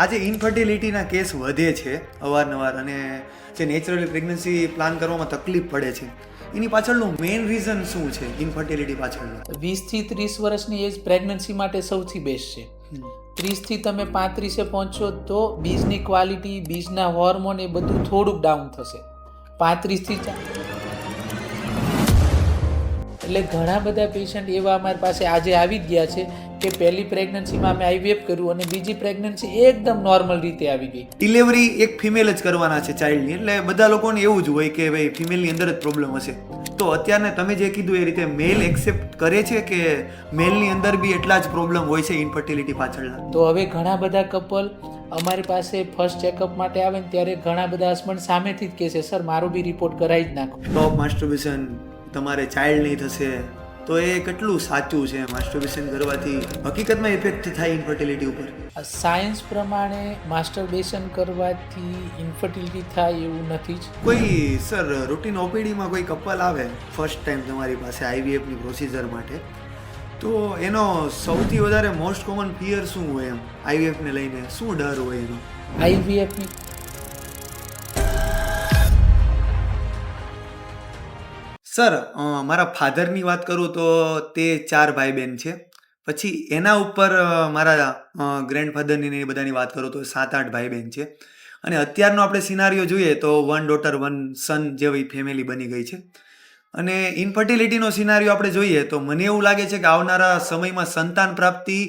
આજે ઇન્ફર્ટિલિટીના કેસ વધે છે અવારનવાર અને જે નેચરલી પ્રેગ્નન્સી પ્લાન કરવામાં તકલીફ પડે છે એની પાછળનું મેઇન રીઝન શું છે ઇન્ફર્ટિલિટી પાછળનું? 20 થી 30 વર્ષની એજ પ્રેગ્નન્સી માટે સૌથી બેસ્ટ છે. 30 થી તમે 35 પહોંચો તો બીજની ક્વોલિટી, બીજના હોર્મોન એ બધું થોડુંક ડાઉન થશે. 35 થી એટલે ઘણા બધા પેશન્ટ એવા અમારી પાસે આજે આવી જ ગયા છે કે પહેલી પ્રેગ્નન્સીમાં અમે આઈવીએફ કર્યું અને બીજી પ્રેગ્નન્સી એકદમ નોર્મલ રીતે આવી ગઈ. ડિલિવરી એક ફિમેલ જ કરવાના છે ચાઇલ્ડની, એટલે બધા લોકોને એવું જ હોય કે ભાઈ ફિમેલની અંદર જ પ્રોબ્લેમ હશે. તો અત્યારને તમે જે કીધું એ રીતે મેલ એક્સેપ્ટ કરે છે કે મેલની અંદર બી એટલા જ પ્રોબ્લેમ હોય છે ઇન્ફર્ટિલિટી પાછળના? તો હવે ઘણા બધા કપલ અમારી પાસે ફર્સ્ટ ચેકઅપ માટે આવે ને ત્યારે ઘણા બધા હસબન્ડ સામેથી જ કહે છે, સર મારો બી રિપોર્ટ કરાવી જ નાખો. સ્ટોપ માસ્ટરબેશન, તમારે ચાઇલ્ડ નહીં થશે, તો એ કેટલું સાચું છે? માસ્ટરબેશન કરવાથી હકીકતમાં ઇફેક્ટ થાય ઇન્ફર્ટિલિટી ઉપર? સાયન્સ પ્રમાણે માસ્ટરબેશન કરવાથી ઇન્ફર્ટિલિટી થાય એવું નથી જ. કોઈ સર રૂટીન ઓપીડીમાં કોઈ કપલ આવે ફર્સ્ટ ટાઈમ તમારી પાસે આઈવીએફની પ્રોસિજર માટે, તો એનો સૌથી વધારે મોસ્ટ કોમન ફિયર શું હોય? એમ આઈવીએફને લઈને શું ડર હોય એનો? આઈવીએફની સર મારા ફાધરની વાત કરું તો તે 4 ભાઈ બહેન છે. પછી એના ઉપર મારા ગ્રેન્ડફાધરની ને એ બધાની વાત કરું તો 7-8 ભાઈ બહેન છે. અને અત્યારનો આપણે સિનારીઓ જોઈએ તો 1 ડોટર 1 સન જેવી ફેમિલી બની ગઈ છે. અને ઇન્ફર્ટિલિટીનો સિનારીઓ આપણે જોઈએ તો મને એવું લાગે છે કે આવનારા સમયમાં સંતાન પ્રાપ્તિ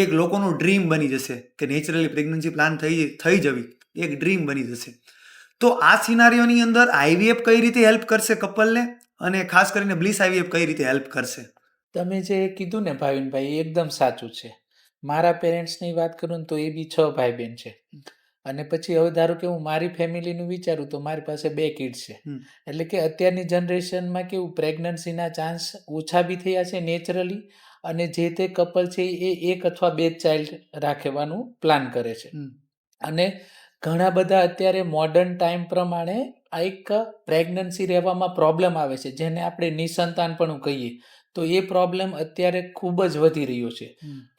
એક લોકોનું ડ્રીમ બની જશે, કે નેચરલી પ્રેગ્નન્સી પ્લાન થઈ જવી એક ડ્રીમ બની જશે. તો આ સિનારીઓની અંદર આઈવીએફ કઈ રીતે હેલ્પ કરશે કપલને, અને ખાસ કરીને બ્લીસ આઈવીએફ કઈ રીતે હેલ્પ કરશે? તમે જે કીધું ને ભાવિનભાઈ એ એકદમ સાચું છે. મારા પેરેન્ટ્સની વાત કરું ને તો એ બી 6 ભાઈ બહેન છે. અને પછી હવે ધારો કે હું મારી ફેમિલીનું વિચારું તો મારી પાસે 2 કિડ્સ છે. એટલે કે અત્યારની જનરેશનમાં કેવું પ્રેગ્નન્સીના ચાન્સ ઓછા બી થયા છે નેચરલી, અને જે તે કપલ છે એ 1 અથવા 2 ચાઇલ્ડ રાખવાનું પ્લાન કરે છે. અને ઘણા બધા અત્યારે મોડર્ન ટાઈમ પ્રમાણે આ એક પ્રેગ્નન્સી રહેવામાં પ્રોબ્લેમ આવે છે જેને આપણે નિસંતાનપણું કહીએ, તો એ પ્રોબ્લેમ અત્યારે ખૂબ જ વધી રહ્યો છે.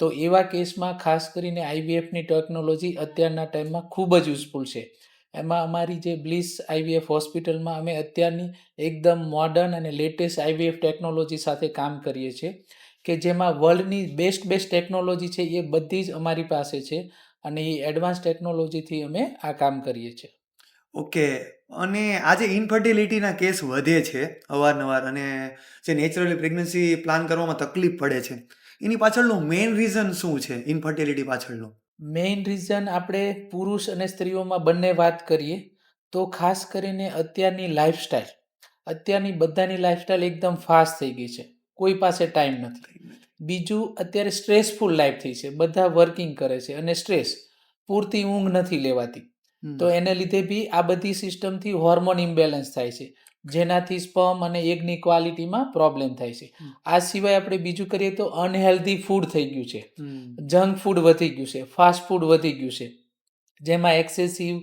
તો એવા કેસમાં ખાસ કરીને આઈવીએફની ટેકનોલોજી અત્યારના ટાઈમમાં ખૂબ જ યુઝફુલ છે. એમાં અમારી જે બ્લીસ આઈવીએફ હોસ્પિટલમાં અમે અત્યારની એકદમ મોડર્ન અને લેટેસ્ટ આઈવીએફ ટેકનોલોજી સાથે કામ કરીએ છીએ, કે જેમાં વર્લ્ડની બેસ્ટ ટેકનોલોજી છે એ બધી જ અમારી પાસે છે, અને એ એડવાન્સ ટેકનોલોજીથી અમે આ કામ કરીએ છીએ. ઓકે. અને આજે ઇન્ફર્ટિલિટીના કેસ વધે છે અવારનવાર, અને જે નેચરલી પ્રેગ્નન્સી પ્લાન કરવામાં તકલીફ પડે છે એની પાછળનું મેઇન રીઝન શું છે ઇન્ફર્ટિલિટી પાછળનું? મેઇન રીઝન આપણે પુરુષ અને સ્ત્રીઓમાં બંને વાત કરીએ તો ખાસ કરીને અત્યારની લાઈફસ્ટાઈલ, અત્યારની બધાની લાઈફસ્ટાઈલ એકદમ ફાસ્ટ થઈ ગઈ છે, કોઈ પાસે ટાઈમ નથી. બીજું, અત્યારે સ્ટ્રેસફુલ લાઈફ થઈ છે, બધા વર્કિંગ કરે છે અને સ્ટ્રેસ, પૂરતી ઊંઘ નથી લેવાતી. તો એને લીધે બી આ બધી સિસ્ટમથી હોર્મોન ઇમ્બેલેન્સ થાય છે, જેનાથી સ્પર્મ અને એગની ક્વોલિટીમાં પ્રોબ્લેમ થાય છે. આ સિવાય આપણે બીજું કરીએ તો અનહેલ્ધી ફૂડ થઈ ગયું છે, જંક ફૂડ વધી ગયું છે, ફાસ્ટ ફૂડ વધી ગયું છે, જેમાં એક્સેસિવ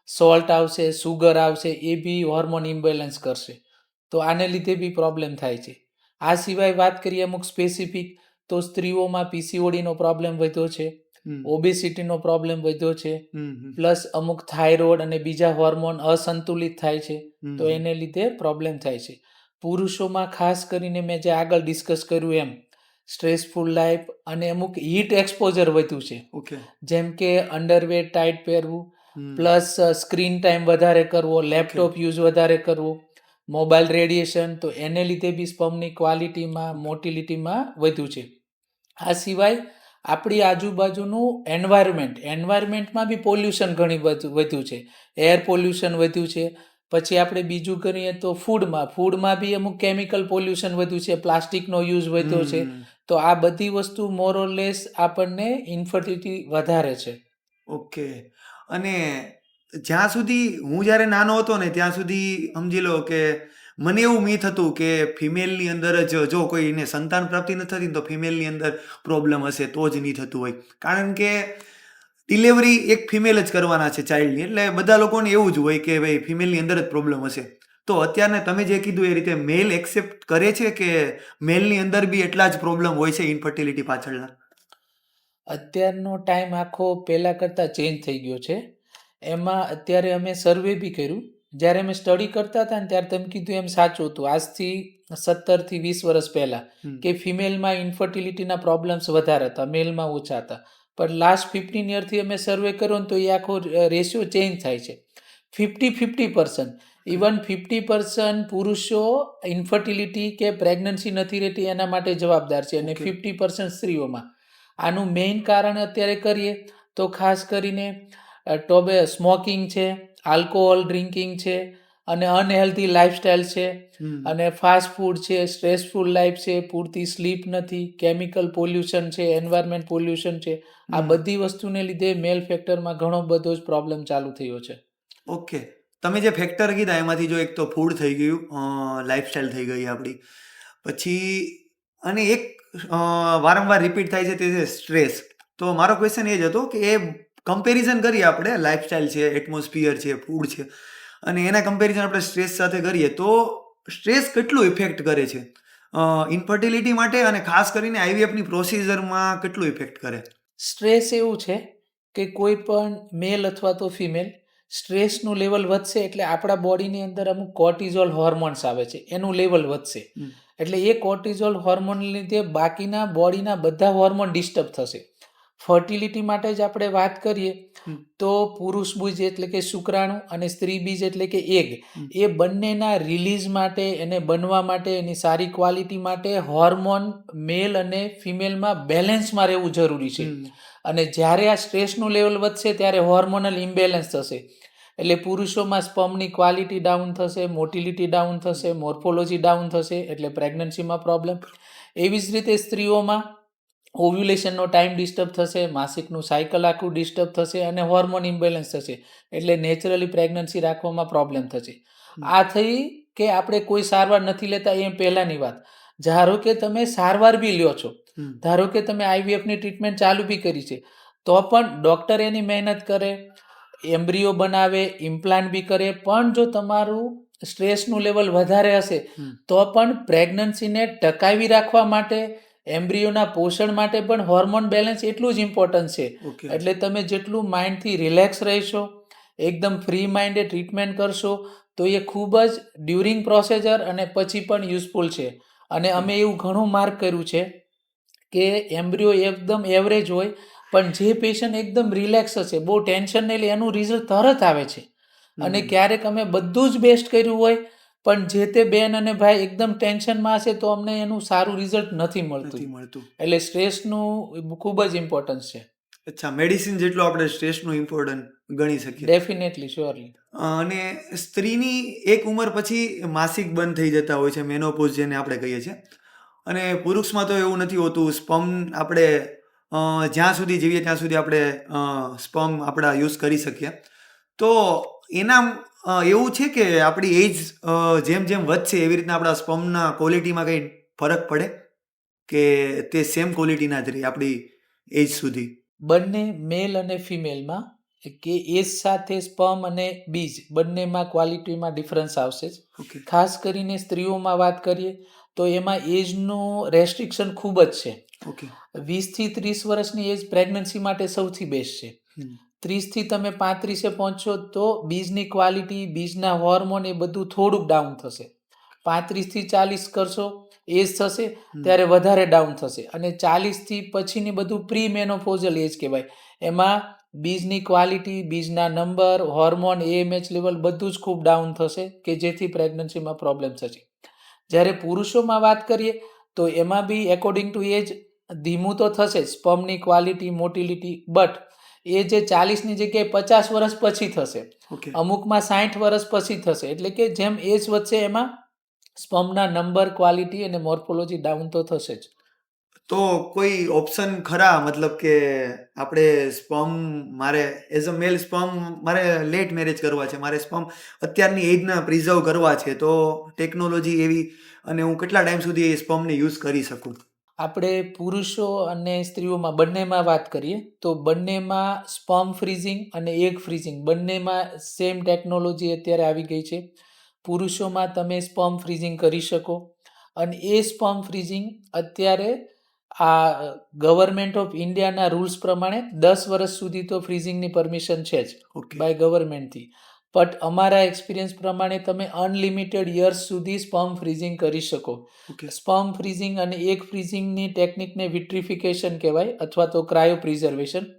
સોલ્ટ આવશે, સુગર આવશે, એ બી હોર્મોન ઇમ્બેલેન્સ કરશે. તો આને લીધે બી પ્રોબ્લેમ થાય છે. આ સિવાય વાત કરીએ અમુક સ્પેસિફિક, તો સ્ત્રીઓમાં પીસીઓડીનો પ્રોબ્લેમ વધ્યો છે, ઓબેસિટીનો પ્રોબ્લેમ વધ્યો છે, પ્લસ અમુક થાઇરોઇડ અને બીજા હોર્મોન અસંતુલિત થાય છે, તો એને લીધે પ્રોબ્લેમ થાય છે. પુરુષોમાં ખાસ કરીને મેં જે આગળ ડિસ્કસ કર્યું એમ સ્ટ્રેસફુલ લાઈફ અને અમુક હીટ એક્સપોઝર વધ્યું છે. ઓકે. જેમ કે અંડરવેર ટાઈટ પહેરવું, પ્લસ સ્ક્રીન ટાઈમ વધારે કરવો, લેપટોપ યુઝ વધારે કરવો, મોબાઈલ રેડિયેશન, તો એને લીધે બી સ્પર્મની ક્વોલિટીમાં, મોટિલિટીમાં વધ્યું છે. આ સિવાય આપણી આજુબાજુનું એન્વાયરમેન્ટમાં બી પોલ્યુશન ઘણી વધ્યું છે, એર પોલ્યુશન વધ્યું છે. પછી આપણે બીજું કરીએ તો ફૂડમાં બી અમુક કેમિકલ પોલ્યુશન વધ્યું છે, પ્લાસ્ટિકનો યુઝ વધ્યો છે. તો આ બધી વસ્તુ મોરલેસ આપણને ઇન્ફર્ટિલિટી વધારે છે. ઓકે. અને જ્યાં સુધી હું જ્યારે નાનો હતો ને ત્યાં સુધી સમજી લો કે મને એવું મીથ હતું કે ફિમેલની અંદર જ જો કોઈને સંતાન પ્રાપ્તિ નથી થતી તો ફિમેલની અંદર પ્રોબ્લેમ હશે તો જ નહીં થતું હોય, કારણ કે ડિલિવરી એક ફિમેલ જ કરવાના છે ચાઇલ્ડની, એટલે બધા લોકોને એવું જ હોય કે ભાઈ ફિમેલની અંદર જ પ્રોબ્લેમ હશે. તો અત્યારને તમે જે કીધું એ રીતે મેલ એક્સેપ્ટ કરે છે કે મેલની અંદર બી એટલા જ પ્રોબ્લેમ હોય છે ઇન્ફર્ટિલિટી પાછળના? અત્યારનો ટાઈમ આખો પહેલાં કરતાં ચેન્જ થઈ ગયો છે. એમાં અત્યારે અમે સર્વે બી કર્યું. જ્યારે અમે સ્ટડી કરતા હતા ને ત્યારે તમે કીધું એમ સાચું હતું. આજથી 17 થી 20 વર્ષ પહેલાં કે ફિમેલમાં ઇન્ફર્ટિલિટીના પ્રોબ્લેમ્સ વધારે હતા, મેલમાં ઓછા હતા. પણ લાસ્ટ 15 યરથી અમે સર્વે કર્યો ને તો એ આખો રેશિયો ચેન્જ થાય છે. 50-50%. ઇવન 50% પુરુષો ઇન્ફર્ટિલિટી કે પ્રેગ્નન્સી નથી રહેતી એના માટે જવાબદાર છે અને Okay. 50% સ્ત્રીઓમાં. આનું મેઇન કારણ અત્યારે કરીએ તો ખાસ કરીને સ્મોકિંગ છે, આલ્કોહોલ ડ્રિંકિંગ છે અને અનહેલ્ધી લાઇફસ્ટાઇલ છે અને ફાસ્ટ ફૂડ છે, સ્ટ્રેસફુલ લાઈફ છે, પૂરતી સ્લીપ નથી, કેમિકલ પોલ્યુશન છે, એન્વાયરમેન્ટ પોલ્યુશન છે. આ બધી વસ્તુને લીધે મેલ ફેક્ટરમાં ઘણો બધો જ પ્રોબ્લેમ ચાલુ થયો છે. ઓકે, તમે જે ફેક્ટર કીધા એમાંથી જો એક તો ફૂડ થઈ ગયું, લાઈફસ્ટાઈલ થઈ ગઈ આપણી, પછી અને એક વારંવાર રિપીટ થાય છે તે છે સ્ટ્રેસ. તો મારો ક્વેશ્ચન એ જ હતો કે એ કમ્પેરિઝન કરીએ આપણે, લાઈફસ્ટાઈલ છે, એટમોસ્ફિયર છે, ફૂડ છે, અને એના કમ્પેરિઝન આપણે સ્ટ્રેસ સાથે કરીએ તો સ્ટ્રેસ કેટલું ઇફેક્ટ કરે છે ઇન્ફર્ટિલિટી માટે, અને ખાસ કરીને આઈવીએફની પ્રોસિજરમાં કેટલું ઇફેક્ટ કરે? સ્ટ્રેસ એવું છે કે કોઈ પણ મેલ અથવા તો ફિમેલ સ્ટ્રેસનું લેવલ વધશે એટલે આપણા બોડીની અંદર અમુક કોર્ટિઝોલ હોર્મોન્સ આવે છે, એનું લેવલ વધશે. એટલે એ કોર્ટિઝોલ હોર્મોનને લીધે બાકીના બોડીના બધા હોર્મોન ડિસ્ટર્બ થશે. ફર્ટિલિટી માટે જ આપણે વાત કરીએ તો પુરુષ બીજ એટલે કે શુક્રાણુ અને સ્ત્રી બીજ એટલે કે એગ, એ બંનેના રિલીઝ માટે, એને બનવા માટે, એની સારી ક્વોલિટી માટે હોર્મોન મેલ અને ફિમેલમાં બેલેન્સમાં રહેવું જરૂરી છે. અને જ્યારે આ સ્ટ્રેસનું લેવલ વધશે ત્યારે હોર્મોનલ ઇમ્બેલેન્સ થશે. એટલે પુરુષોમાં સ્પર્મની ક્વોલિટી ડાઉન થશે, મોટિલિટી ડાઉન થશે, મોર્ફોલોજી ડાઉન થશે, એટલે પ્રેગ્નન્સીમાં પ્રોબ્લેમ. એવી જ રીતે સ્ત્રીઓમાં ઓવ્યુલેશનનો ટાઈમ ડિસ્ટર્બ થશે, માસિકનું સાયકલ આખું ડિસ્ટર્બ થશે અને હોર્મોન ઇમ્બેલેન્સ થશે, એટલે નેચરલી પ્રેગ્નન્સી રાખવામાં પ્રોબ્લેમ થશે. આ થઈ કે આપણે કોઈ સારવાર નથી લેતા એ પહેલાંની વાત. ધારો કે તમે સારવાર બી લ્યો છો, ધારો કે તમે આઈવીએફની ટ્રીટમેન્ટ ચાલુ બી કરી છે, તો પણ ડૉક્ટર એની મહેનત કરે, એમ્બ્રિયો બનાવે, ઇમ્પ્લાન્ટ બી કરે, પણ જો તમારું સ્ટ્રેસનું લેવલ વધારે હશે તો પણ પ્રેગ્નન્સીને ટકાવી રાખવા માટે, એમ્બ્રિયોના પોષણ માટે પણ હોર્મોન બેલેન્સ એટલું જ ઇમ્પોર્ટન્ટ છે. એટલે તમે જેટલું માઇન્ડથી રિલેક્સ રહેશો, એકદમ ફ્રી માઇન્ડે ટ્રીટમેન્ટ કરશો તો એ ખૂબ જ ડ્યુરિંગ પ્રોસિજર અને પછી પણ યુઝફુલ છે. અને અમે એવું ઘણું માર્ક કર્યું છે કે એમ્બ્રિયો એકદમ એવરેજ હોય પણ જે પેશન્ટ એકદમ રિલેક્સ હશે, બહુ ટેન્શન નહીં લે, એનું રિઝલ્ટ તરત આવે છે. અને ક્યારેક અમે બધું જ બેસ્ટ કર્યું હોય પણ જે તે બેન અને ભાઈ એકદમ ટેન્શનમાં હશે તો અમને એનું સારું રિઝલ્ટ નથી મળતું. એટલે સ્ટ્રેસનું ખૂબ જ ઇમ્પોર્ટન્સ છે. અચ્છા, મેડિસિન જેટલું આપણે સ્ટ્રેસનું ઇમ્પોર્ટન્ટ ગણી શકીએ. Definitely, surely. અને સ્ત્રીની એક ઉંમર પછી માસિક બંધ થઈ જતા હોય છે, મેનોપોઝ જેને આપણે કહીએ છીએ, અને પુરુષમાં તો એવું નથી હોતું. સ્પર્મ આપણે જ્યાં સુધી જીવીએ ત્યાં સુધી આપણે સ્પર્મ આપણા યુઝ કરી શકીએ. તો એના એવું છે કે આપણી એજ જેમ જેમ વધશે એવી રીતના આપણા સ્પર્મના ક્વોલિટીમાં કંઈ ફરક પડે કે તે સેમ ક્વોલિટીના જ રહે આપણી એજ સુધી? બંને મેલ અને ફિમેલમાં કે એજ સાથે સ્પર્મ અને બીજ બંનેમાં ક્વોલિટીમાં ડિફરન્સ આવશે જ. ખાસ કરીને સ્ત્રીઓમાં વાત કરીએ તો એમાં એજનું રેસ્ટ્રિક્શન ખૂબ જ છે. 20 થી 30 વર્ષની એજ પ્રેગ્નન્સી માટે સૌથી બેસ્ટ છે. 30 થી તમે 35 પહોંચો તો બીજની ક્વોલિટી, બીજના હોર્મોન એ બધું થોડુંક ડાઉન થશે. 35 થી 40 કરશો એજ થશે ત્યારે વધારે ડાઉન થશે. અને 40 થી પછીની બધું પ્રી મેનોપોઝલ એજ કહેવાય. એમાં બીજની ક્વોલિટી, બીજના નંબર, હોર્મોન, એએમએચ લેવલ બધું જ ખૂબ ડાઉન થશે કે જેથી પ્રેગ્નન્સીમાં પ્રોબ્લેમ થશે. જ્યારે પુરુષોમાં વાત કરીએ તો એમાં બી એકોર્ડિંગ ટુ એજ ધીમું તો થશે, સ્પર્મની ક્વોલિટી, મોટિલિટી, બટ એ જે 40ની જગ્યાએ 50 વર્ષ પછી થશે, અમુકમાં 60 વર્ષ પછી થશે. એટલે કે જેમ એજ વધશે એમાં સ્પર્મના નંબર, ક્વોલિટી અને મોર્ફોલોજી ડાઉન તો થશે જ. તો કોઈ ઓપ્શન ખરા, મતલબ કે આપણે સ્પર્મ, મારે એઝ અ મેલ સ્પર્મ મારે લેટ મેરેજ કરવા છે, મારે સ્પર્મ અત્યારની એજના પ્રિઝર્વ કરવા છે, તો ટેકનોલોજી એવી અને હું કેટલા ટાઈમ સુધી એ સ્પર્મને યુઝ કરી શકું? આપણે પુરુષો અને સ્ત્રીઓમાં બંનેમાં વાત કરીએ તો બંનેમાં સ્પર્મ ફ્રીઝિંગ અને એગ ફ્રીઝિંગ બંનેમાં સેમ ટેકનોલોજી અત્યારે આવી ગઈ છે. પુરુષોમાં તમે સ્પર્મ ફ્રીઝિંગ કરી શકો અને એ સ્પર્મ ફ્રીઝિંગ અત્યારે આ ગવર્મેન્ટ ઓફ ઇન્ડિયાના રૂલ્સ પ્રમાણે 10 વર્ષ સુધી તો ફ્રીઝિંગની પરમિશન છે જ ઓકે બાય ગવર્મેન્ટથી. બટ અમારા એક્સપિરિયન્સ પ્રમાણે તમે અનલિમિટેડ યર્સ સુધી સ્પર્મ ફ્રીઝિંગ કરી શકો. ઓકે સ્પર્મ ફ્રીઝિંગ અને એગ ફ્રીઝિંગની ટેકનિકને વિટ્રિફિકેશન કહેવાય અથવા તો ક્રાયો પ્રિઝર્વેશન.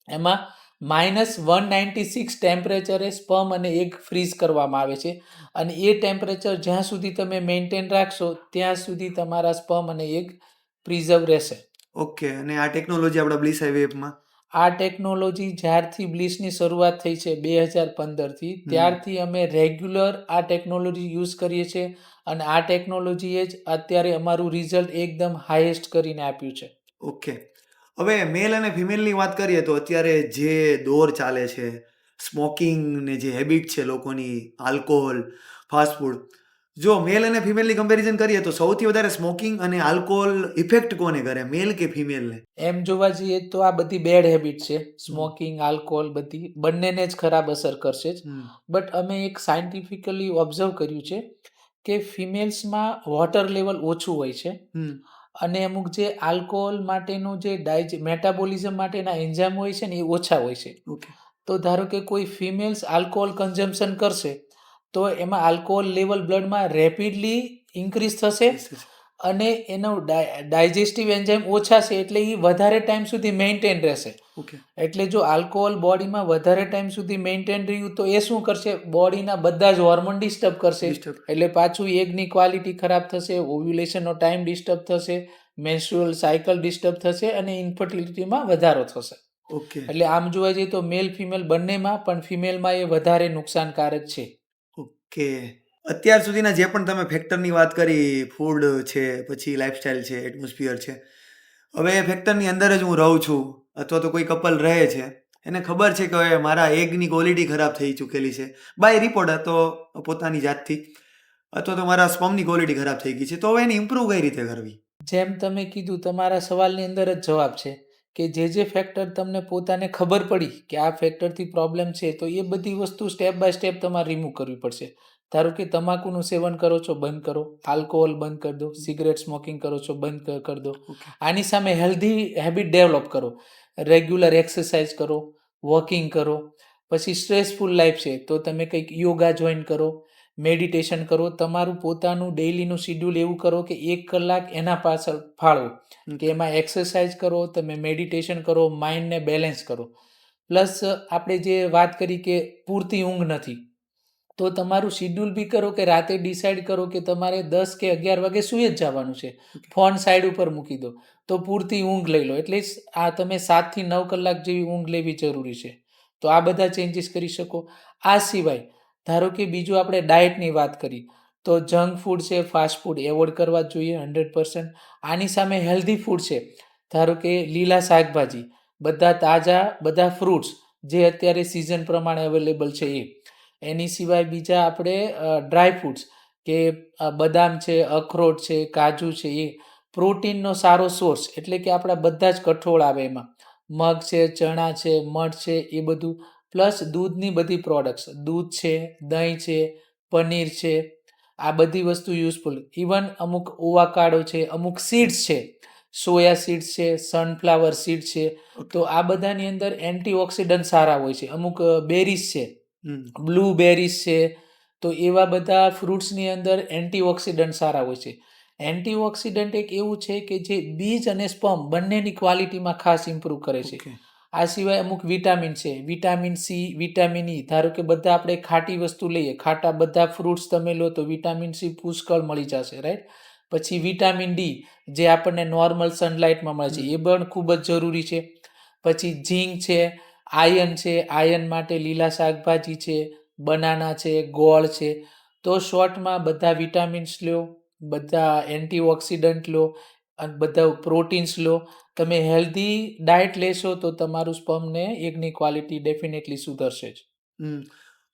એમાં -196 ટેમ્પરેચરે સ્પર્મ અને એગ ફ્રીઝ કરવામાં આવે છે અને એ ટેમ્પરેચર જ્યાં સુધી તમે મેન્ટેન રાખશો ત્યાં સુધી તમારા સ્પર્મ અને એગ પ્રિઝર્વ રહેશે. ઓકે અને આ ટેકનોલોજી આપણા બ્લીસ આઈવીએફમાં આ ટેકનોલોજી જ્યારથી બ્લીસની શરૂઆત થઈ છે 2015થી ત્યારથી અમે રેગ્યુલર આ ટેકનોલોજી યુઝ કરીએ છીએ અને આ ટેકનોલોજીએ જ અત્યારે અમારું રિઝલ્ટ એકદમ હાઈએસ્ટ કરીને આપ્યું છે. ઓકે હવે મેલ અને ફિમેલની વાત કરીએ તો અત્યારે જે દોર ચાલે છે સ્મોકિંગ ને જે હેબિટ છે લોકોની આલ્કોહોલ ફાસ્ટ ફૂડ જો મેલ અને ફિમેલની કમ્પેરિઝન કરીએ તો સૌથી વધારે સ્મોકિંગ અને આલ્કોહોલ ઇફેક્ટ કોને કરે મેલ કે ફિમેલને? એમ જોવા જઈએ તો આ બધી બેડ હેબિટ છે. સ્મોકિંગ આલ્કોહોલ બધી બંનેને જ ખરાબ અસર કરશે જ. બટ અમે એક સાયન્ટિફિકલી ઓબ્ઝર્વ કર્યું છે કે ફિમેલ્સમાં વોટર લેવલ ઓછું હોય છે અને અમુક જે આલ્કોહોલ માટેનું જે મેટાબોલિઝમ માટેના એન્ઝાઇમ હોય છે ને એ ઓછા હોય છે. ઓકે તો ધારો કે કોઈ ફિમેલ્સ આલ્કોહોલ કન્ઝમ્પશન કરશે તો એમાં આલ્કોહોલ લેવલ બ્લડમાં રેપિડલી ઇન્ક્રીઝ થશે અને એનો ડાયજેસ્ટિવ એન્ઝાઇમ ઓછા છે એટલે એ વધારે ટાઈમ સુધી મેન્ટેન રહેશે. ઓકે એટલે જો આલ્કોહોલ બોડીમાં વધારે ટાઈમ સુધી મેન્ટેન રહ્યું તો એ શું કરશે બોડીના બધા જ હોર્મોન ડિસ્ટર્બ કરશે એટલે પાછું એગની ક્વોલિટી ખરાબ થશે, ઓવ્યુલેશનનો ટાઈમ ડિસ્ટર્બ થશે, મેન્સ્ટ્રુઅલ સાયકલ ડિસ્ટર્બ થશે અને ઇન્ફર્ટિલિટીમાં વધારો થશે. ઓકે એટલે આમ જોવા જઈએ તો મેલ ફિમેલ બંનેમાં પણ ફિમેલમાં એ વધારે નુકસાનકારક છે. ઓકે અત્યાર સુધીના જે પણ તમે ફેક્ટરની વાત કરી ફૂડ છે પછી લાઈફસ્ટાઈલ છે એટમોસ્ફિયર છે હવે એ ફેક્ટરની અંદર જ હું રહું છું અથવા તો કોઈ કપલ રહે છે એને ખબર છે કે હવે મારા એગની ક્વોલિટી ખરાબ થઈ ચૂકેલી છે બાય રિપોર્ટ અથવા પોતાની જાતથી અથવા તો મારા સ્પર્મની ક્વોલિટી ખરાબ થઈ ગઈ છે તો હવે એને ઇમ્પ્રૂવ કઈ રીતે કરવી? જેમ તમે કીધું તમારા સવાલની અંદર જ જવાબ છે કે જે ફેક્ટર તમને પોતાને ખબર પડી કે આ ફેક્ટરથી પ્રોબ્લેમ છે તો એ બધી વસ્તુ સ્ટેપ બાય સ્ટેપ તમારે રિમૂવ કરવી પડશે. ધારો કે તમાકુનું સેવન કરો છો બંધ કરો, આલ્કોહોલ બંધ કરી દો, સિગરેટ સ્મોકિંગ કરો છો બંધ કરી દો. આની સામે હેલ્ધી હેબિટ ડેવલપ કરો, રેગ્યુલર એક્સરસાઇઝ કરો, વોકિંગ કરો. પછી સ્ટ્રેસફુલ લાઈફ છે તો તમે કંઈક યોગા જોઈન કરો, મેડિટેશન કરો, તમારું પોતાનું ડેઇલીનું શિડ્યુલ એવું કરો કે 1 કલાક એના પાછળ ફાળવો કે એમાં એક્સરસાઇઝ કરો, તમે મેડિટેશન કરો, માઇન્ડને બેલેન્સ કરો. પ્લસ આપણે જે વાત કરી કે પૂરતી ઊંઘ નથી તો તમારું શિડ્યુલ બી કરો કે રાતે ડિસાઇડ કરો કે તમારે 10 કે 11 વાગે સૂઈ જ જવાનું છે. ફોન સાઈડ ઉપર મૂકી દો તો પૂરતી ઊંઘ લઈ લો એટલે આ તમે 7 થી 9 કલાક જેવી ઊંઘ લેવી જરૂરી છે. તો આ બધા ચેન્જીસ કરી શકો. આ સિવાય ધારો કે બીજું આપણે ડાયટની વાત કરી તો જંક ફૂડ છે, ફાસ્ટ ફૂડ એવોર્ડ કરવા જોઈએ 100%. આની સામે હેલ્ધી ફૂડ છે ધારો કે લીલા શાકભાજી, બધા તાજા, બધા ફ્રૂટ્સ જે અત્યારે સિઝન પ્રમાણે અવેલેબલ છે એ. એની સિવાય બીજા આપણે ડ્રાય ફ્રૂટ્સ કે બદામ છે, અખરોટ છે, કાજુ છે એ પ્રોટીનનો સારો સોર્સ એટલે કે આપણા બધા જ કઠોળ આવે એમાં મગ છે, ચણા છે, મઠ છે એ બધું. પ્લસ દૂધની બધી પ્રોડક્ટ્સ દૂધ છે, દહીં છે, પનીર છે, આ બધી વસ્તુ યુઝફુલ. ઇવન અમુક ઓવાકાડો છે, અમુક સીડ્સ છે, સોયા સીડ્સ છે, સનફ્લાવર સીડ છે તો આ બધાની અંદર એન્ટીઓક્સિડન્ટ સારા હોય છે. અમુક બેરીઝ છે, બ્લુબેરીઝ છે તો એવા બધા ફ્રૂટ્સની અંદર એન્ટીઓક્સિડન્ટ સારા હોય છે. એન્ટીઓક્સિડન્ટ એક એવું છે કે જે બીજ અને સ્પર્મ બંનેની ક્વોલિટીમાં ખાસ ઇમ્પ્રૂવ કરે છે. આ સિવાય અમુક વિટામિન છે, વિટામિન સી, વિટામિન ઈ. ધારો કે બધા આપણે ખાટી વસ્તુ લઈએ, ખાટા બધા ફ્રૂટ્સ તમે લો તો વિટામિન સી પુષ્કળ મળી જશે, રાઈટ. પછી વિટામિન ડી જે આપણને નોર્મલ સનલાઇટમાં મળે છે એ પણ ખૂબ જ જરૂરી છે. પછી ઝીંક છે, આયર્ન છે, આયર્ન માટે લીલા શાકભાજી છે, બનાના છે, ગોળ છે. તો શોર્ટમાં બધા વિટામિન્સ લો, બધા એન્ટીઓક્સિડન્ટ લો અને બધા પ્રોટીન્સ લો. તમે હેલ્ધી ડાયટ લેશો તો તમારું સ્પર્મને એગની ક્વોલિટી ડેફિનેટલી સુધરશે જ.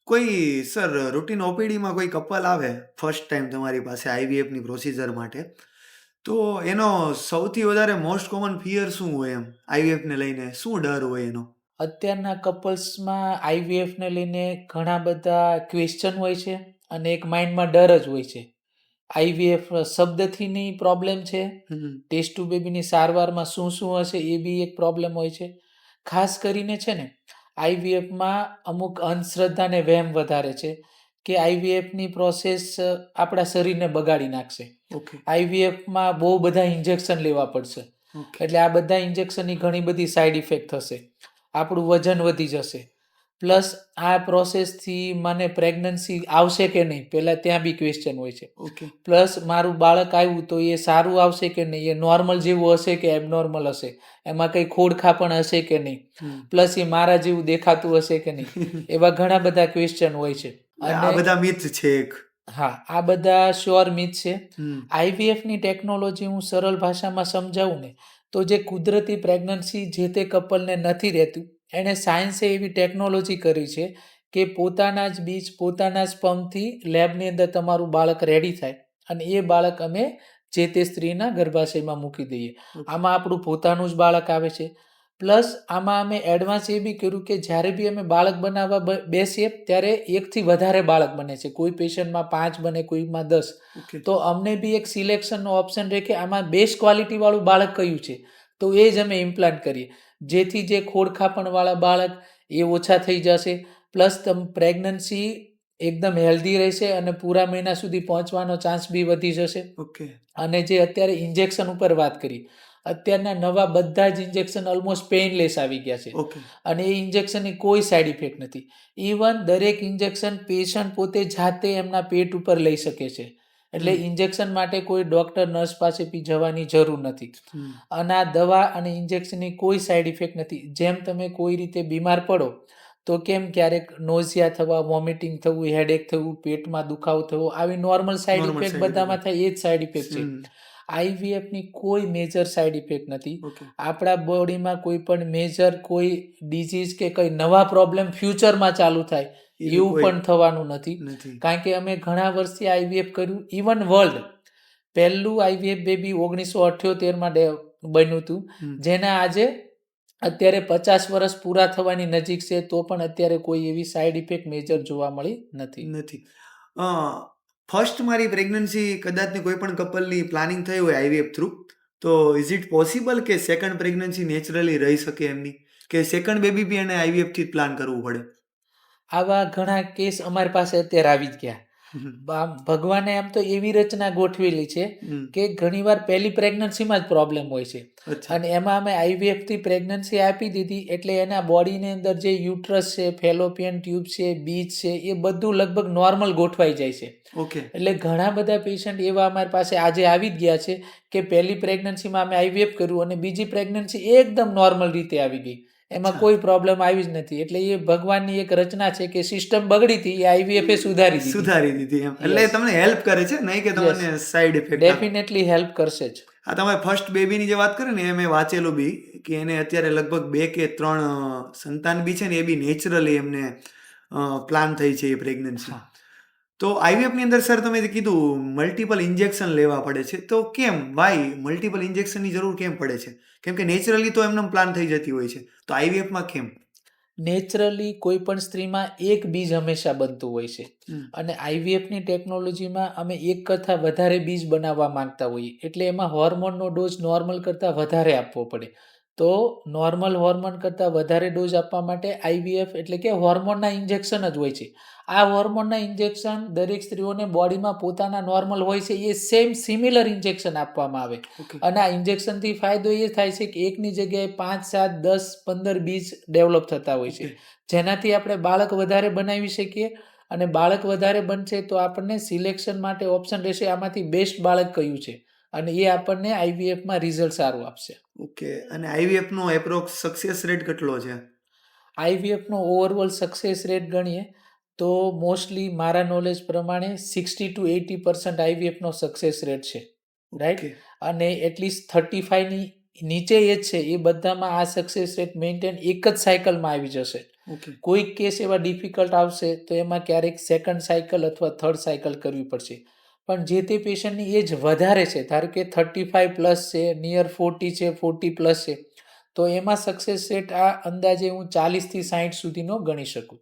કોઈ સર રૂટીન ઓપીડીમાં કોઈ કપલ આવે ફર્સ્ટ ટાઈમ તમારી પાસે આઈવીએફની પ્રોસિજર માટે તો એનો સૌથી વધારે મોસ્ટ કોમન ફિયર શું હોય એમ આઈવીએફને લઈને શું ડર હોય એનો? અત્યારના કપલ્સમાં આઈવીએફને લઈને ઘણા બધા ક્વેશ્ચન હોય છે અને એક માઇન્ડમાં ડર જ હોય છે. આઈવીએફ શબ્દથીની પ્રોબ્લેમ છે, ટેસ્ટ ટુ બેબીની સારવારમાં શું શું હશે એ બી એક પ્રોબ્લેમ હોય છે. ખાસ કરીને છે ને આઈવીએફમાં અમુક અંધશ્રદ્ધા ને વહેમ વધારે છે કે આઈવીએફની પ્રોસેસ આપણા શરીરને બગાડી નાખશે. ઓકે આઈવીએફમાં બહુ બધા ઇન્જેક્શન લેવા પડશે, ઓકે એટલે આ બધા ઇન્જેક્શનની ઘણી બધી સાઈડ ઇફેક્ટ થશે, આપણું વજન વધી જશે. પ્લસ આ પ્રોસેસથી મને પ્રેગ્નન્સી આવશે કે નહીં, પહેલાં ત્યાં બી ક્વેશ્ચન હોય છે. ઓકે પ્લસ મારું બાળક આવ્યું તો એ સારું આવશે કે નહીં, એ નોર્મલ જેવું હશે કે એબનોર્મલ હશે, એમાં કંઈ ખોડખાપણ હશે કે નહીં, પ્લસ એ મારા જેવું દેખાતું હશે કે નહીં, એવા ઘણા બધા ક્વેશ્ચન હોય છે. આ બધા મિથ છે એક. હા, આ બધા શ્યોર મિથ છે. આઈવીએફની ટેકનોલોજી હું સરળ ભાષામાં સમજાવું ને તો જે કુદરતી પ્રેગ્નન્સી જે તે કપલને નથી રહેતું, એણે સાયન્સે એવી ટેકનોલોજી કરી છે કે પોતાના જ બીજ પોતાના જ સ્પર્મથી લેબની અંદર તમારું બાળક રેડી થાય અને એ બાળક અમે જે તે સ્ત્રીના ગર્ભાશયમાં મૂકી દઈએ. આમાં આપણું પોતાનું જ બાળક આવે છે. પ્લસ આમાં અમે એડવાન્સ એ બી કર્યું કે જ્યારે બી અમે બાળક બનાવવા બેસીએ ત્યારે એકથી વધારે બાળક બને છે. કોઈ પેશન્ટમાં 5 બને, કોઈમાં 10. તો અમને બી એક સિલેક્શનનો ઓપ્શન રહે કે આમાં બેસ્ટ ક્વોલિટીવાળું બાળક કયું છે, તો એ જ અમે ઇમ્પ્લાન્ટ કરીએ, જેથી જે ખોડખાપણવાળા બાળક એ ઓછા થઈ જશે. પ્લસ પ્રેગ્નન્સી એકદમ હેલ્ધી રહેશે અને પૂરા મહિના સુધી પહોંચવાનો ચાન્સ બી વધી જશે. ઓકે અને જે અત્યારે ઇન્જેક્શન ઉપર વાત કરી, અત્યારના નવા બધા જ ઇન્જેક્શન ઓલમોસ્ટ પેઇનલેસ આવી ગયા છે ઓકે અને એ ઇન્જેક્શનની કોઈ સાઈડ ઇફેક્ટ નથી. ઇવન દરેક ઇન્જેક્શન પેશન્ટ પોતે જાતે એમના પેટ ઉપર લઈ શકે છે, એટલે ઇન્જેક્શન માટે કોઈ ડૉક્ટર નર્સ પાસે બી જવાની જરૂર નથી. અને આ દવા અને ઇન્જેક્શનની કોઈ સાઈડ ઇફેક્ટ નથી. જેમ તમે કોઈ રીતે બીમાર પડો તો કેમ ક્યારેક નોઝિયા થવા, વોમિટિંગ થવું, હેડેક થવું, પેટમાં દુખાવો થવો, આવી નોર્મલ સાઈડ ઇફેક્ટ બધામાં થાય, એ જ સાઈડ ઇફેક્ટ છે. આઈવીએફની કોઈ મેજર સાઈડ ઇફેક્ટ નથી. આપણા બોડીમાં કોઈ પણ મેજર કોઈ ડિઝીઝ કે કંઈ નવા પ્રોબ્લેમ ફ્યુચરમાં ચાલુ થાય એવું પણ થવાનું નથી. કારણ કે અમે ઘણા વર્ષથી આઈવીએફ કર્યું. ઇવન વર્લ્ડ પહેલું આઈવીએફ બેબી 1978માં બન્યું હતું, જેના આજે અત્યારે 50 વર્ષ પૂરા થવાની નજીક છે, તો પણ અત્યારે કોઈ એવી સાઈડ ઇફેક્ટ મેજર જોવા મળી નથી. ફર્સ્ટ મારી પ્રેગ્નન્સી કદાચ કોઈ પણ કપલની પ્લાનિંગ થઈ હોય આઈવીએફ થ્રુ, તો ઇઝ ઇટ પોસિબલ કે સેકન્ડ પ્રેગ્નન્સી નેચરલી રહી શકે એમની, કે સેકન્ડ બેબી બી એને આઈવીએફથી જ પ્લાન કરવું પડે? આવા ઘણા કેસ અમારી પાસે અત્યારે આવી જ ગયા. ભગવાને આમ તો એવી રચના ગોઠવેલી છે કે ઘણીવાર પહેલી પ્રેગ્નન્સીમાં જ પ્રોબ્લેમ હોય છે, અને એમાં અમે આઈવીએફથી પ્રેગ્નન્સી આપી દીધી એટલે એના બોડીની અંદર જે યુટ્રસ છે, ફેલોપિયન ટ્યુબ છે, બીજ છે, એ બધું લગભગ નોર્મલ ગોઠવાઈ જાય છે. એટલે ઘણા બધા પેશન્ટ એવા અમારી પાસે આજે આવી જ ગયા છે કે પહેલી પ્રેગ્નન્સીમાં અમે આઈવીએફ કર્યું અને બીજી પ્રેગ્નન્સી એકદમ નોર્મલ રીતે આવી ગઈ, એમાં કોઈ પ્રોબ્લેમ આવી જ નથી. એટલે એ ભગવાનની એક રચના છે કે સિસ્ટમ બગડી હતી, એ આઈવીએફ સુધારી દીધી એમ. એટલે તમને હેલ્પ કરે છે, નહીં કે તમને સાઈડ ઇફેક્ટ? ડેફિનેટલી હેલ્પ કરશે જ. આ તમે ફર્સ્ટ બેબીની જે વાત કરી ને, એ મેં વાંચેલું બી કે એને અત્યારે લગભગ 2 કે 3 સંતાન બી છે ને, એ બી નેચરલી એમને પ્લાન થઈ છે એ પ્રેગ્નન્સી. તો આઈવીએફની અંદર સર તમે કીધું મલ્ટિપલ ઇન્જેક્શન લેવા પડે છે, તો કેમ, વાય મલ્ટિપલ ઇન્જેક્શનની જરૂર કેમ પડે છે? કેમ કે નેચરલી તો એમને પ્લાન થઈ જતી હોય છે, તો આઈવીએફમાં કેમ? નેચરલી કોઈ પણ સ્ત્રીમાં એક બીજ હંમેશા બનતું હોય છે, અને આઈવીએફની ટેકનોલોજીમાં અમે એક કરતાં વધારે બીજ બનાવવા માંગતા હોઈએ, એટલે એમાં હોર્મોનનો ડોઝ નોર્મલ કરતાં વધારે આપવો પડે. તો નોર્મલ હોર્મોન કરતાં વધારે ડોઝ આપવા માટે આઈવીએફ એટલે કે હોર્મોનના ઇન્જેક્શન જ હોય છે. આ હોર્મોનના ઇન્જેક્શન દરેક સ્ત્રીઓને બોડીમાં પોતાના નોર્મલ હોય છે, એ સેમ સિમિલર ઇન્જેક્શન આપવામાં આવે. અને આ ઇન્જેક્શનથી ફાયદો એ થાય છે કે એકની જગ્યાએ 5, 7, 10, 15 બીજ ડેવલપ થતા હોય છે, જેનાથી આપણે બાળક વધારે બનાવી શકીએ. અને બાળક વધારે બનશે તો આપણને સિલેક્શન માટે ઓપ્શન રહેશે આમાંથી બેસ્ટ બાળક કયું છે, અને એ આપણને આઈવીએફમાં રિઝલ્ટ સારું આપશે. અને આઈવીએફનો એપ્રોક્સ સક્સેસ રેટ કેટલો છે? આઈવીએફનો ઓવરઓલ સક્સેસ રેટ ગણીએ તો મોસ્ટલી મારા નોલેજ પ્રમાણે 60 to 80% આઈવીએફનો સક્સેસ રેટ છે, રાઈટ. અને એટલીસ્ટ 35ની નીચે એ જ છે, એ બધામાં આ સક્સેસ રેટ મેન્ટેન એક જ સાયકલમાં આવી જશે. કોઈક કેસ એવા ડિફિકલ્ટ આવશે તો એમાં ક્યારેક સેકન્ડ સાયકલ અથવા થર્ડ સાયકલ કરવી પડશે. પણ જે તે પેશન્ટની એજ વધારે છે, ધારો કે 35 પ્લસ છે, નિયર 40 છે, 40 પ્લસ છે, તો એમાં સક્સેસ રેટ આ અંદાજે હું 40 થી 60 સુધીનો ગણી શકું.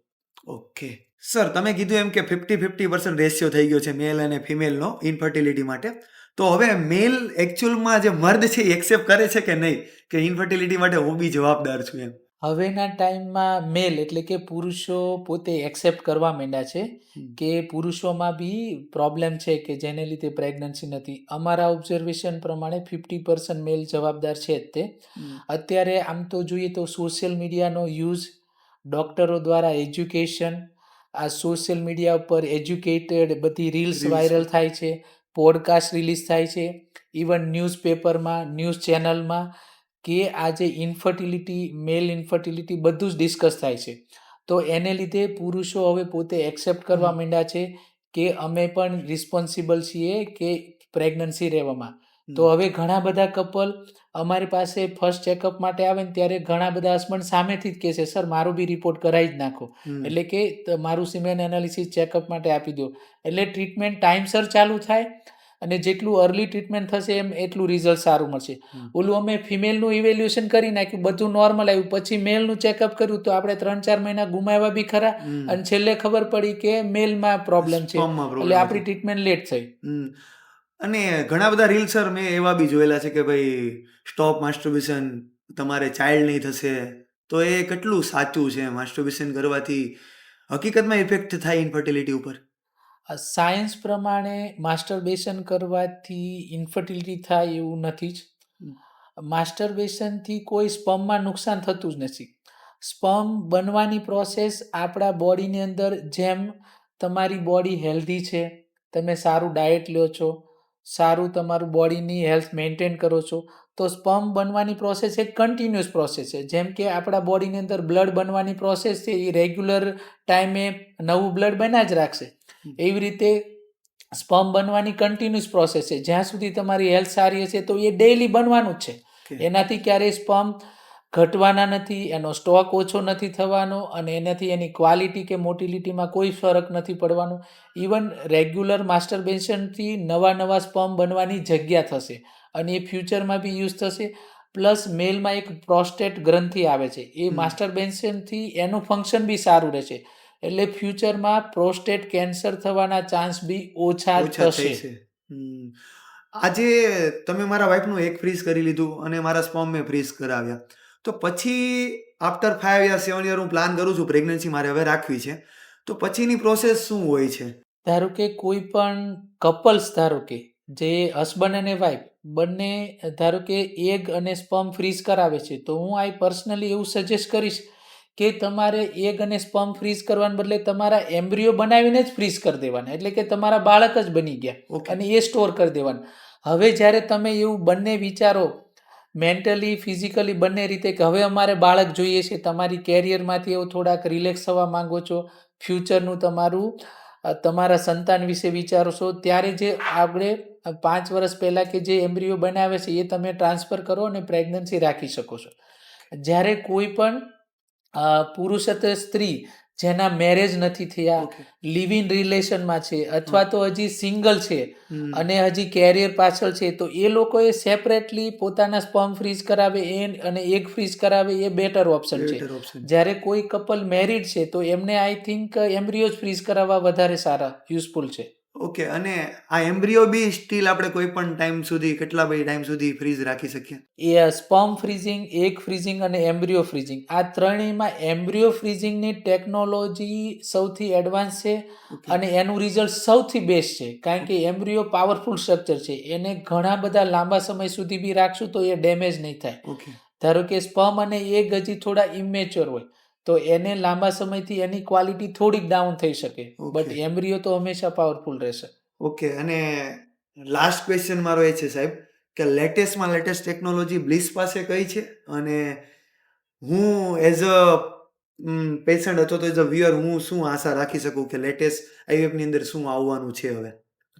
ઓકે. સર તમે કીધું એમ કે 50-50% રેશિયો થઈ ગયો છે મેલ અને ફિમેલનો ઇન્ફર્ટિલિટી માટે. તો હવે મેલ એકચ્યુઅલમાં જે મર્દ છે એ એક્સેપ્ટ કરે છે કે નહીં કે ઇન્ફર્ટિલિટી માટે હું બી જવાબદાર છું એમ? હવેના ટાઈમમાં મેલ એટલે કે પુરુષો પોતે એક્સેપ્ટ કરવા માંડ્યા છે કે પુરુષોમાં બી પ્રોબ્લેમ છે કે જેને લીધે પ્રેગ્નન્સી નથી. અમારા ઓબ્ઝર્વેશન પ્રમાણે 50% મેલ જવાબદાર છે જ તે. અત્યારે આમ તો જોઈએ તો સોશિયલ મીડિયાનો યુઝ, ડૉક્ટરો દ્વારા એજ્યુકેશન, આ સોશિયલ મીડિયા ઉપર એજ્યુકેટેડ બધી રીલ્સ Reels. વાયરલ થાય છે, પોડકાસ્ટ રિલીઝ થાય છે, ઇવન ન્યૂઝપેપરમાં, ન્યૂઝ ચેનલમાં કે આજે ઇન્ફર્ટિલિટી, મેલ ઇન્ફર્ટિલિટી બધું જ ડિસ્કસ થાય છે. તો એને લીધે પુરુષો હવે પોતે એક્સેપ્ટ કરવા માંડ્યા છે કે અમે પણ રિસ્પોન્સિબલ છીએ કે પ્રેગ્નન્સી રહેવામાં. તો હવે ઘણા બધા કપલ અમારી પાસે ફર્સ્ટ ચેકઅપ માટે આવે ને ત્યારે ઘણા બધા હસબન્ડ સામેથી જ કહે છે, સર મારું બી રિપોર્ટ કરાવી જ નાખો. એટલે કે મારું સિમેન એનાલિસિસ ચેકઅપ માટે આપી દો. એટલે ટ્રીટમેન્ટ ટાઈમસર ચાલુ થાય અને જેટલું અર્લી ટ્રીટમેન્ટ થશે એમ એટલું રિઝલ્ટ સારું મળશે. ઓલું અમે ફિમેલનું ઇવેલ્યુએશન કરી નાખ્યું, બધું નોર્મલ આવ્યું, પછી મેલનું ચેકઅપ કર્યું તો આપણે 3-4 મહિના ગુમાવ્યા બી ખરા અને છેલ્લે ખબર પડી કે મેલમાં પ્રોબ્લેમ છે, Sperm માં એટલે problem આપણી ટ્રીટમેન્ટ લેટ થઈ. અને ઘણા બધા રીલ સર મેં એવા બી જોયેલા છે કે ભાઈ સ્ટોપ માસ્ટરબેશન, તમારે ચાઇલ્ડ નહીં થશે. તો એ કેટલું સાચું છે? માસ્ટરબેશન કરવાથી હકીકતમાં ઇફેક્ટ થાય ઇન્ફર્ટિલિટી ઉપર? સાયન્સ પ્રમાણે માસ્ટરબેશન કરવાથી ઇન્ફર્ટિલિટી થાય એવું નથી જ. માસ્ટરબેશનથી કોઈ સ્પર્મમાં નુકસાન થતું જ નથી. સ્પર્મ બનવાની પ્રોસેસ આપણા બોડીની અંદર, જેમ તમારી બોડી હેલ્ધી છે, તમે સારું ડાયટ લ્યો છો, સારું તમારું બોડીની હેલ્થ મેન્ટેન કરો છો, તો સ્પર્મ બનવાની પ્રોસેસ એક કન્ટિન્યુઅસ પ્રોસેસ છે. જેમ કે આપણા બોડીની અંદર બ્લડ બનવાની પ્રોસેસ છે, એ રેગ્યુલર ટાઈમે નવું બ્લડ બન્યા જ રાખશે. એવી રીતે સ્પર્મ બનવાની કન્ટિન્યુઅસ પ્રોસેસ છે. જ્યાં સુધી તમારી હેલ્થ સારી હશે તો એ ડેઈલી બનવાનું જ છે. એનાથી ક્યારેય સ્પર્મ ઘટવાના નથી, એનો સ્ટોક ઓછો નથી થવાનો અને એનાથી એની ક્વોલિટી કે મોટિલિટીમાં કોઈ ફરક નથી પડવાનો. ઇવન રેગ્યુલર માસ્ટરબેશનથી નવા સ્પર્મ બનવાની જગ્યા થશે અને એ ફ્યુચરમાં બી યુઝ થશે. પ્લસ મેલમાં એક પ્રોસ્ટેટ ગ્રંથિ આવે છે, એ માસ્ટરબેશનથી એનું ફંક્શન બી સારું રહેશે. એટલે ફ્યુચરમાં પ્રોસ્ટેટ કેન્સર થવાના ચાન્સ બી ઓછા થશે. આજે તમે મારા વાઈફનું એક ફ્રીઝ કરી લીધું અને મારા સ્પર્મ મેં ફ્રીઝ કરાવ્યા, તો પછી આફ્ટર 5 યા 7 યર હું પ્લાન કરું છું પ્રેગ્નન્સી મારે હવે રાખવી છે, તો પછીની પ્રોસેસ શું હોય છે? ધારો કે કોઈ પણ કપલ્સ, ધારો કે જે હસબન્ડ અને વાઈફ બંને ધારો કે એગ અને સ્પર્મ ફ્રીઝ કરાવે છે, તો હું આ પર્સનલી એવું સજેસ્ટ કરીશ કે તમારે એગ અને સ્પર્મ ફ્રીઝ કરવાને બદલે તમારા એમ્બ્રિયો બનાવીને જ ફ્રીઝ કરી દેવાના. એટલે કે તમારા બાળક જ બની ગયા અને એ સ્ટોર કરી દેવાના. હવે જ્યારે તમે એવું બંને વિચારો મેન્ટલી, ફિઝિકલી બંને રીતે કે હવે અમારે બાળક જોઈએ છે, તમારી કેરિયરમાંથી એવું થોડાક રિલેક્સ થવા માંગો છો, ફ્યુચરનું તમારા સંતાન વિશે વિચારો છો, ત્યારે જે આપણે 5 વર્ષ પહેલાં કે જે એમ્બ્રિયો બનાવે છે એ તમે ટ્રાન્સફર કરો અને પ્રેગ્નન્સી રાખી શકો છો. જ્યારે કોઈ પણ પુરુષ અથવા સ્ત્રી જેના મેરેજ નથી થયા, લિવ ઇન રિલેશનમાં છે અથવા તો હજી સિંગલ છે અને હજી કેરિયર પાછળ છે, તો એ લોકોએ સેપરેટલી પોતાના સ્પર્મ ફ્રીઝ કરાવે અને એગ ફ્રીઝ કરાવે, એ બેટર ઓપ્શન છે. જ્યારે કોઈ કપલ મેરિડ છે તો એમને આઈ થિંક એમ્બ્રિયો ફ્રીઝ કરાવવા વધારે સારા યુઝફુલ છે. ઓકે. અને આ એમ્બ્રિયો બી સ્ટીલ આપણે કોઈ પણ ટાઈમ સુધી, કેટલા બી ટાઈમ સુધી ફ્રીઝ રાખી શકીએ? એ સ્પર્મ ફ્રીઝિંગ, એગ ફ્રીઝિંગ અને એમ્બ્રિયો ફ્રીઝિંગ, આ ત્રણેયમાં એમ્બ્રિયો ફ્રીઝિંગની ટેકનોલોજી સૌથી એડવાન્સ છે અને એનું રિઝલ્ટ સૌથી બેસ્ટ છે. કારણ કે એમ્બ્રિયો પાવરફુલ સ્ટ્રક્ચર છે, એને ઘણા બધા લાંબા સમય સુધી બી રાખશું તો એ ડેમેજ નહીં થાય. ધારો કે સ્પર્મ અને એગ હજી થોડા ઇમેચ્યોર હોય તો એને લાંબા સમયથી એની ક્વોલિટી થોડીક ડાઉન થઈ શકે, બટ એમ્બ્રિયો તો હંમેશા પાવરફુલ રહેશે. ઓકે. અને લાસ્ટ ક્વેશ્ચન મારો એ છે સાહેબ કે લેટેસ્ટમાં લેટેસ્ટ ટેકનોલોજી બ્લિસ પાસે કઈ છે, અને હું એઝ અ પેશન્ટ અથવા તો એઝ અ વ્યુઅર હું શું આશા રાખી શકું કે લેટેસ્ટ આઈવીએફની અંદર શું આવવાનું છે હવે,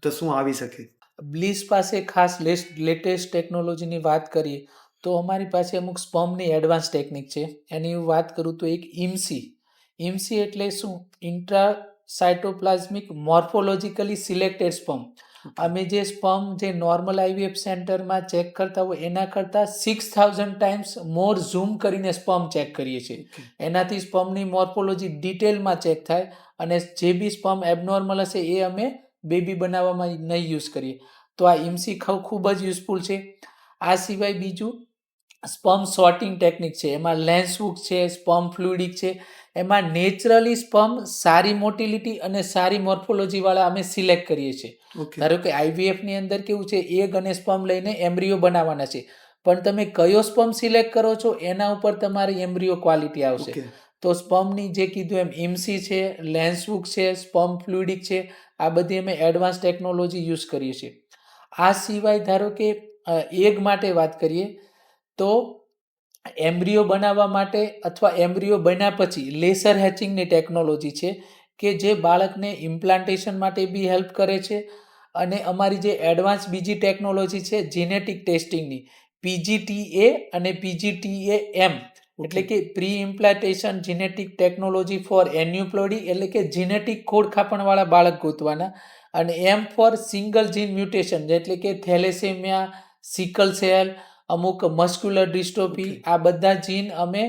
તો શું આવી શકે? બ્લિસ પાસે ખાસ લેટેસ્ટ ટેકનોલોજીની વાત કરીએ તો અમારી પાસે અમુક સ્પર્મની એડવાન્સ ટેકનિક છે. એની વાત કરું તો એક ઇમ્સી એટલે શું? Intra cytoplasmic morphologically selected sperm. અમે જે સ્પર્મ જે નોર્મલ આઈવીએફ સેન્ટરમાં ચેક કરતા હોય એના કરતાં 6000 ટાઈમ્સ મોર ઝૂમ કરીને સ્પર્મ ચેક કરીએ છીએ. ઓકે એનાથી સ્પર્મની મોર્ફોલોજી ડિટેલમાં ચેક થાય અને જે બી સ્પર્મ એબનોર્મલ હશે એ અમે બેબી બનાવવામાં નહીં યુઝ કરીએ. તો આ ઇમ્સી ખૂબ જ યુઝફુલ છે. આ સિવાય બીજું સ્પર્મ સોર્ટિંગ ટેકનિક છે, એમાં લેન્સ હૂક છે, સ્પર્મ ફ્લુઇડિક છે. એમાં નેચરલી સ્પર્મ સારી મોટિલિટી અને સારી મોર્ફોલોજીવાળા અમે સિલેક્ટ કરીએ છીએ. ઓકે ધારો કે આઈવીએફની અંદર કેવું છે, એગ અને સ્પર્મ લઈને એમ્બ્રિયો બનાવવાના છે, પણ તમે કયો સ્પર્મ સિલેક્ટ કરો છો એના ઉપર તમારી એમ્બ્રિયો ક્વોલિટી આવશે. ઓકે તો સ્પર્મની જે કીધું એમ ઇમ્સી છે, લેન્સવુક છે, સ્પર્મ ફ્લુઇડિક છે, આ બધી અમે એડવાન્સ ટેકનોલોજી યુઝ કરીએ છીએ. આ સિવાય ધારો કે એગ માટે વાત કરીએ તો એમ્બ્રિયો બનાવવા માટે અથવા એમ્બ્રિયો બન્યા પછી લેસર હેચિંગની ટેકનોલોજી છે કે જે બાળકને ઇમ્પ્લાન્ટેશન માટે બી હેલ્પ કરે છે. અને અમારી જે એડવાન્સ બીજી ટેકનોલોજી છે જીનેટિક ટેસ્ટિંગની, PGTA અને PGTA-M, એટલે કે pre implantation genetic technology for aneuploidy, એટલે કે જીનેટિક ખોડખાપણવાળા બાળક ગોતવાના, અને M for single gene mutation, એટલે કે થેલેસેમિયા, સિકલ સેલ, અમુક મસ્ક્યુલર ડિસ્ટ્રોફી, ઓકે આ બધા જીન અમે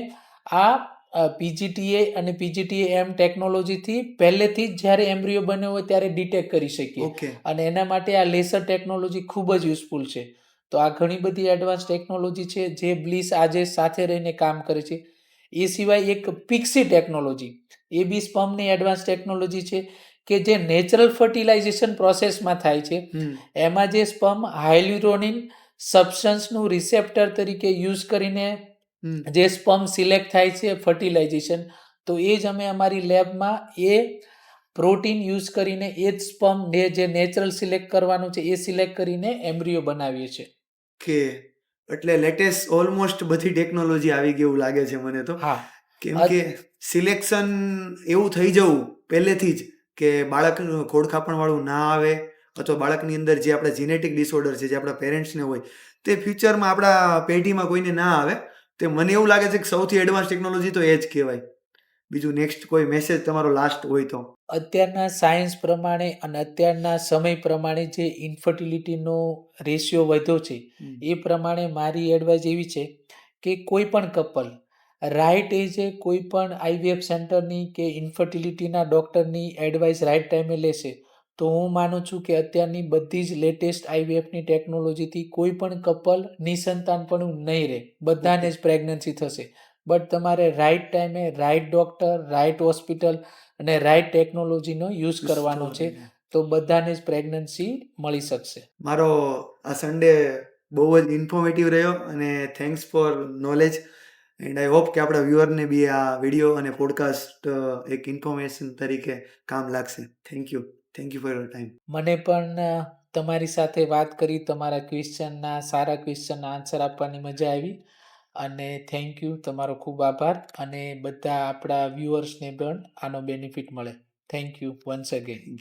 આ PGTA અને PGTA-M ટેકનોલોજીથી પહેલેથી જ જ્યારે એમ્બ્રિયો બન્યો હોય ત્યારે ડિટેક્ટ કરી શકીએ. ઓકે અને એના માટે આ લેસર ટેકનોલોજી ખૂબ જ યુઝફુલ છે. તો આ ઘણી બધી એડવાન્સ ટેકનોલોજી છે જે બ્લીસ આજે સાથે રહીને કામ કરે છે. એ સિવાય એક પિક્સી ટેકનોલોજી, એ બી સ્પર્મની એડવાન્સ ટેકનોલોજી છે કે જે નેચરલ ફર્ટિલાઇઝેશન પ્રોસેસમાં થાય છે. એમાં જે સ્પર્મ હાઇલ્યુરોનિન સબસ્ટન્સનું રિસેપ્ટર તરીકે યુઝ કરીને જે સ્પર્મ સિલેક્ટ થાય છે ફર્ટિલાઇઝેશન, તો એ જ અમે અમારી લેબમાં એ પ્રોટીન યુઝ કરીને એ જ સ્પર્મ જે નેચરલ સિલેક્ટ કરવાનું છે એ સિલેક્ટ કરીને એમ્બ્રિયો બનાવીએ છીએ. કે એટલે લેટેસ્ટ ઓલમોસ્ટ બધી ટેકનોલોજી આવી ગઈ એવું લાગે છે મને તો. હા, કેમ કે સિલેક્શન એવું થઈ જવું પહેલેથી જ કે બાળક ખોડખાપણ વાળું ના આવે, અથવા બાળકની અંદર જે આપણા જીનેટિક ડિસઓર્ડર છે જે આપણા પેરેન્ટ્સને હોય તે ફ્યુચરમાં આપણા પેઢીમાં કોઈને ના આવે, તે મને એવું લાગે છે કે સૌથી એડવાન્સ ટેકનોલોજી તો એ જ કહેવાય. બીજું નેક્સ્ટ કોઈ મેસેજ તમારો લાસ્ટ હોય તો? અત્યારના સાયન્સ પ્રમાણે અને અત્યારના સમય પ્રમાણે જે ઇન્ફર્ટિલિટીનો રેશિયો વધ્યો છે એ પ્રમાણે મારી એડવાઇસ એવી છે કે કોઈ પણ કપલ રાઇટ એજે કોઈ પણ આઈવીએફ સેન્ટરની કે ઇન્ફર્ટિલિટીના ડૉક્ટરની એડવાઇસ રાઇટ ટાઈમે લેશે તો હું માનું છું કે અત્યારની બધી જ લેટેસ્ટ આઈવીએફની ટેકનોલોજીથી કોઈ પણ કપલ નિસંતાનપણું નહીં રહે, બધાને જ પ્રેગ્નન્સી થશે. બટ તમારે રાઇટ ટાઈમે રાઇટ ડૉક્ટર, રાઇટ હોસ્પિટલ અને રાઇટ ટેકનોલોજીનો યુઝ કરવાનો છે, તો બધાને જ પ્રેગ્નન્સી મળી શકશે. મારો આ સન્ડે બહુ જ ઇન્ફોર્મેટિવ રહ્યો અને thanks for knowledge, and I hope કે આપણા વ્યુઅરને બી આ વિડીયો અને પોડકાસ્ટ એક ઇન્ફોર્મેશન તરીકે કામ લાગશે. Thank you for your time. મને પણ તમારી સાથે વાત કરી, તમારા ક્વેશ્ચનના સારા ક્વેશ્ચનના આન્સર આપવાની મજા આવી, અને થેન્ક યુ, તમારો ખૂબ આભાર, અને બધા આપણા વ્યુઅર્સને પણ આનો બેનિફિટ મળે. Thank you once again.